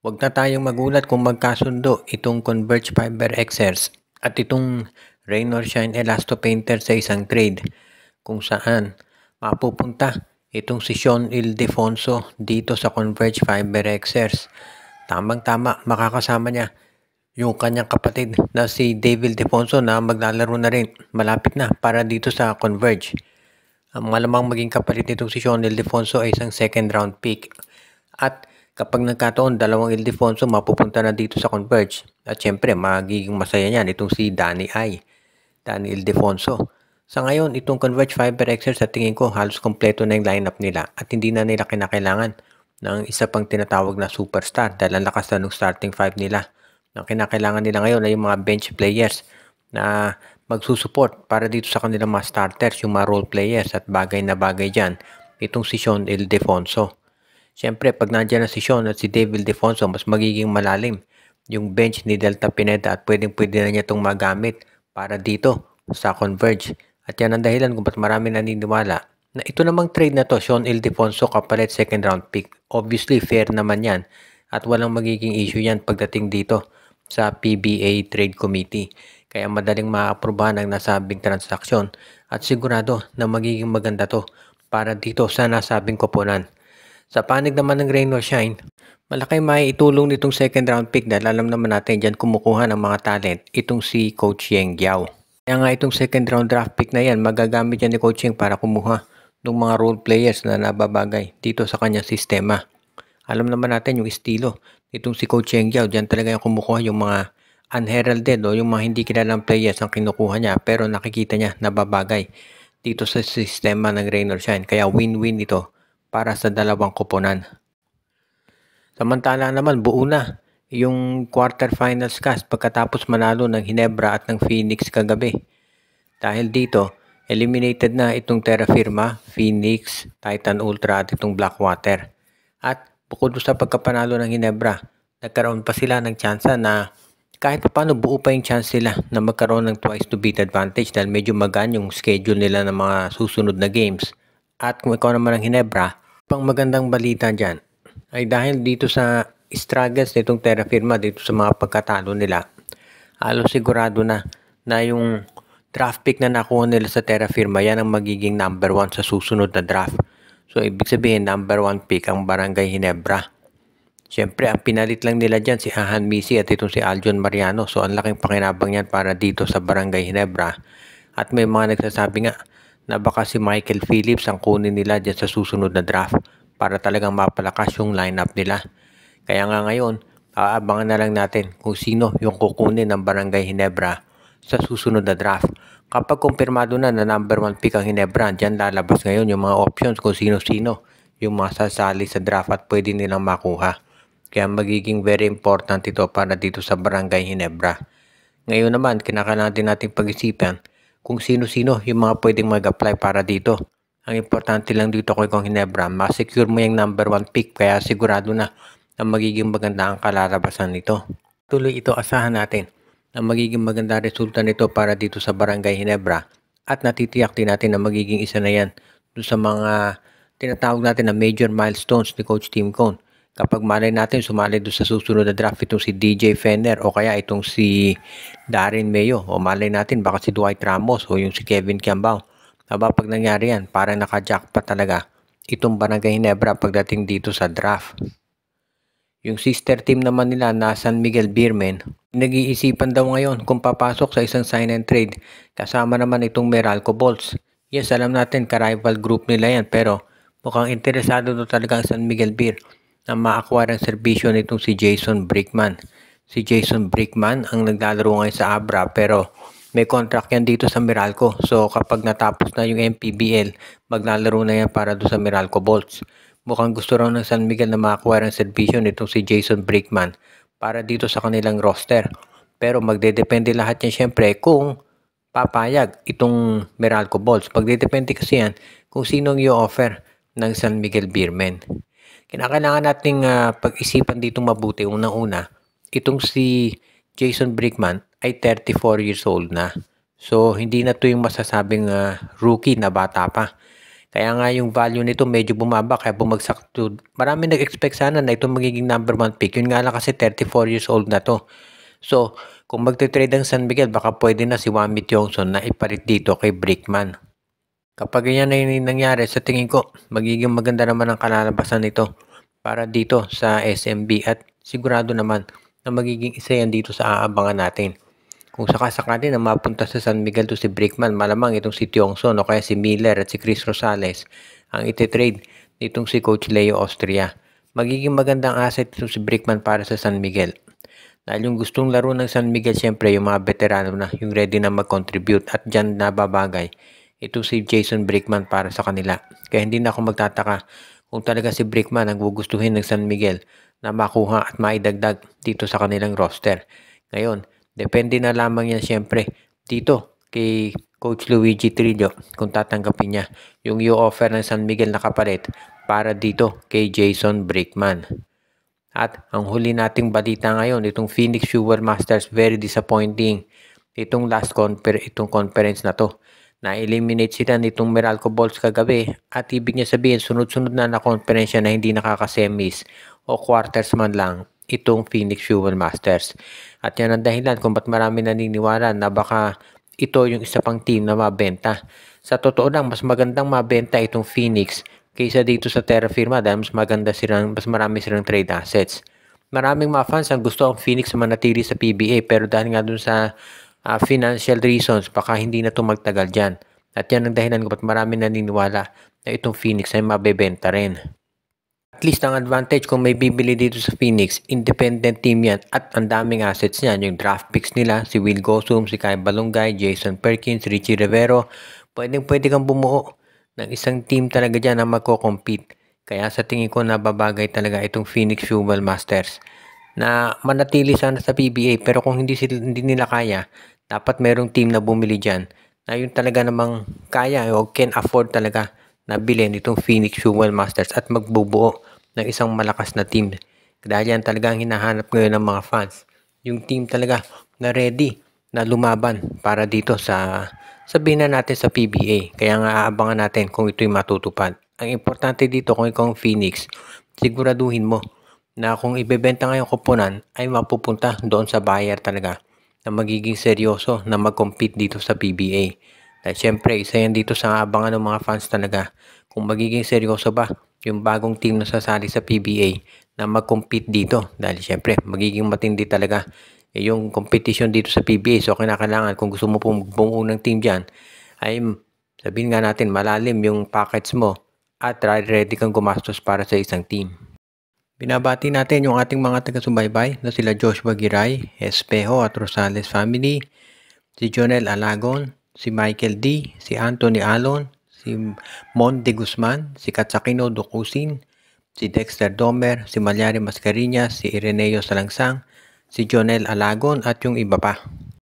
Huwag na tayong magulat kung magkasundo itong Converge Fiber Xers at itong Rain or Shine Elasto Painter sa isang trade kung saan mapupunta itong si Sean Ildefonso dito sa Converge Fiber Xers. Tamang-tama, makakasama niya yung kanyang kapatid na si Dave Ildefonso na maglalaro na rin malapit na para dito sa Converge. Ang malamang maging kapalit nitong si Sean Ildefonso ay isang second round pick. At kapag nagkataon, dalawang Ildefonso mapupunta na dito sa Converge. At syempre, magiging masaya niyan itong si Danny Ildefonso. Sa ngayon, itong Converge Fiber Xers sa tingin ko halos kompleto na yung lineup nila at hindi na nila kinakailangan ng isa pang tinatawag na superstar dahil ang lakas na ng starting five nila. Ang kinakailangan nila ngayon ay yung mga bench players na magsusupport para dito sa kanilang mga starters, yung mga role players at bagay na bagay dyan, itong si Sean Ildefonso. Siyempre, pag nandiyan na si Sean at si Dave Ildefonso, mas magiging malalim yung bench ni Delta Pineda at pwede na niya itong magamit para dito sa Converge. At yan ang dahilan kung ba't marami naniniwala na ito namang trade na to, Sean Ildefonso kapalit second round pick. Obviously, fair naman yan at walang magiging issue yan pagdating dito sa PBA Trade Committee. Kaya madaling maaprubahan ang nasabing transaksyon at sigurado na magiging maganda to para dito sa nasabing koponan. Sa panig naman ng Rain or Shine, malaki may itulong nitong second round pick dahil alam naman natin dyan kumukuha ng mga talent itong si Coach Yeng Giao. Kaya nga itong second round draft pick na yan magagamit yan ni Coach Yeng para kumuha ng mga role players na nababagay dito sa kanyang sistema. Alam naman natin yung estilo itong si Coach Yeng Giao, dyan talaga yung kumukuha yung mga unheralded o yung mga hindi kilalang players ang kinukuha niya pero nakikita niya nababagay dito sa sistema ng Rain or Shine. Kaya win-win ito para sa dalawang koponan. Samantala naman buo na yung quarterfinals cast pagkatapos manalo ng Ginebra at ng Phoenix kagabi. Dahil dito, eliminated na itong Terra Firma, Phoenix, Titan Ultra at itong Blackwater. At bukod sa pagkapanalo ng Ginebra, nagkaroon pa sila ng tsansa na kahit paano buo pa yung chance nila na magkaroon ng twice to beat advantage dahil medyo magaan yung schedule nila ng mga susunod na games. At kung ikaw naman ang Ginebra, pang magandang balita dyan ay dahil dito sa struggles nitong Terra Firma dito sa mga pagkatalo nila, halos sigurado na yung draft pick na nakuha nila sa Terra Firma yan ang magiging number 1 sa susunod na draft. So ibig sabihin number 1 pick ang Barangay Ginebra. Siyempre, ang pinalit lang nila dyan si Ahan Misi at itong si Aljon Mariano. So, ang laking pakinabang yan para dito sa Barangay Ginebra. At may mga nagsasabi nga na baka si Michael Phillips ang kunin nila dyan sa susunod na draft para talagang mapalakas yung lineup nila. Kaya nga ngayon, aabangan na lang natin kung sino yung kukunin ng Barangay Ginebra sa susunod na draft. Kapag kumpirmado na number 1 pick ang Ginebra, dyan lalabas ngayon yung mga options kung sino-sino yung mga sasali sa draft at pwede nilang makuha. Kaya magiging very important ito para dito sa Barangay Ginebra. Ngayon naman, kinakailangan din natin pag-isipan kung sino-sino yung mga pwedeng mag-apply para dito. Ang importante lang dito kung ikaw Ginebra, ma-secure mo yung number 1 pick kaya sigurado na magiging maganda ang kalalabasan nito. Tuloy ito asahan natin na magiging maganda resulta nito para dito sa Barangay Ginebra at natitiyak din natin na magiging isa na yan doon sa mga tinatawag natin na major milestones ni Coach Tim Cone. Kapag malay natin sumali doon sa susunod na draft itong si DJ Fenner o kaya itong si Darren Mayo o malay natin baka si Dwight Ramos o yung si Kevin Kiambao. Aba pag nangyari yan parang naka-jackpot talaga itong Barangay Ginebra pagdating dito sa draft. Yung sister team naman nila na San Miguel Beermen, nag-iisipan daw ngayon kung papasok sa isang sign and trade kasama naman itong Meralco Bolts. Yes, alam natin ka-rival group nila yan pero mukhang interesado to talaga ang San Miguel Beer na ma-acquire ang serbisyo nitong si Jason Brickman. Si Jason Brickman ang naglalaro ngayon sa Abra pero may contract yan dito sa Meralco. So kapag natapos na yung MPBL, maglalaro na yan para doon sa Meralco Bolts. Mukhang gusto raw ng San Miguel na ma-acquire ang serbisyo nitong si Jason Brickman para dito sa kanilang roster. Pero magdedepende lahat yan syempre kung papayag itong Meralco Bolts. Magdedepende kasi yan kung sinong i-offer ng San Miguel Beermen. Kinakailangan nating pag-isipan dito mabuti. Unang-una, itong si Jason Brickman ay 34 years old na. So, hindi na to yung masasabing rookie na bata pa. Kaya nga yung value nito medyo bumaba kaya bumagsak to. Marami nag-expect sana na ito magiging number 1 pick. Yun nga lang kasi 34 years old na to. So, kung magte-trade ang San Miguel, baka pwede na si Wami Tiongson na ipalit dito kay Brickman. Kapag yan ay nangyari, sa tingin ko, magiging maganda naman ang kalalabasan nito para dito sa SMB at sigurado naman na magiging isa yan dito sa aabangan natin. Kung sakasakali na mapunta sa San Miguel to si Brickman, malamang itong si Tiongson o kaya si Miller at si Chris Rosales ang ititrade nitong si Coach Leo Austria. Magiging magandang asset itong si Brickman para sa San Miguel. Dahil yung gustong laro ng San Miguel, siyempre yung mga veterano na, yung ready na mag-contribute at dyan nababagay ito si Jason Brickman para sa kanila. Kaya hindi na ako magtataka kung talaga si Brickman ang gugustuhin ng San Miguel na makuha at maidagdag dito sa kanilang roster. Ngayon, depende na lamang yan siyempre dito kay Coach Luigi Trillo kung tatanggapin niya yung i-offer ng San Miguel na kapalit para dito kay Jason Brickman. At ang huli nating balita ngayon, itong Phoenix Fuel Masters, very disappointing. Itong itong conference na to. Na-eliminate sila nitong Meralco Bulls kagabi at ibig niya sabihin sunod-sunod na conference na hindi nakaka-semis o quarters man lang itong Phoenix Fuel Masters. At yan ang dahilan kung ba't marami naniniwala na baka ito yung isa pang team na mabenta. Sa totoo lang, mas magandang mabenta itong Phoenix kaysa dito sa Terra Firma dahil mas marami silang trade assets. Maraming mga fans ang gusto ang Phoenix manatili sa PBA pero dahil nga dun sa financial reasons, baka hindi na ito magtagal dyan. At yan ang dahilan kung ba't marami naniniwala na itong Phoenix ay mabebenta rin. At least ang advantage kung may bibili dito sa Phoenix, independent team yan at ang daming assets niyan. Yung draft picks nila, si Will Gosum, si Kai Balungay, Jason Perkins, Richie Rivero, pwede kang bumuo ng isang team talaga dyan na magko-compete. Kaya sa tingin ko nababagay talaga itong Phoenix Fuel Masters na manatili sana sa PBA pero kung hindi nila kaya, dapat merong team na bumili dyan na yun talaga namang kaya o can afford talaga na bilhin itong Phoenix Fuel Masters at magbubuo ng isang malakas na team. Dahil yan talaga ang hinahanap ngayon ng mga fans. Yung team talaga na ready na lumaban para dito sabihin na natin sa PBA. Kaya nga aabangan natin kung ito'y matutupad. Ang importante dito kung ikaw ang Phoenix, siguraduhin mo na kung ibebenta ngayong kuponan ay mapupunta doon sa buyer talaga na magiging seryoso na mag-compete dito sa PBA. Dahil syempre, isa yan dito sa abangan ng mga fans talaga kung magiging seryoso ba yung bagong team na sasali sa PBA na mag-compete dito. Dahil syempre, magiging matindi talaga yung competition dito sa PBA. So, kinakailangan kung gusto mo pong bumuo ng team dyan, ay sabihin nga natin malalim yung package mo at ready kang gumastos para sa isang team. Binabati natin yung ating mga taga-subaybay na sila Joshua Giray, Espejo at Rosales family, si Jonel Alagon, si Michael D, si Anthony Alon, si Mon de Guzman, si Katsakino Dukusin, si Dexter Domer, si Malyari Mascarinas, si Ireneo Salangsang, si Jonel Alagon at yung iba pa.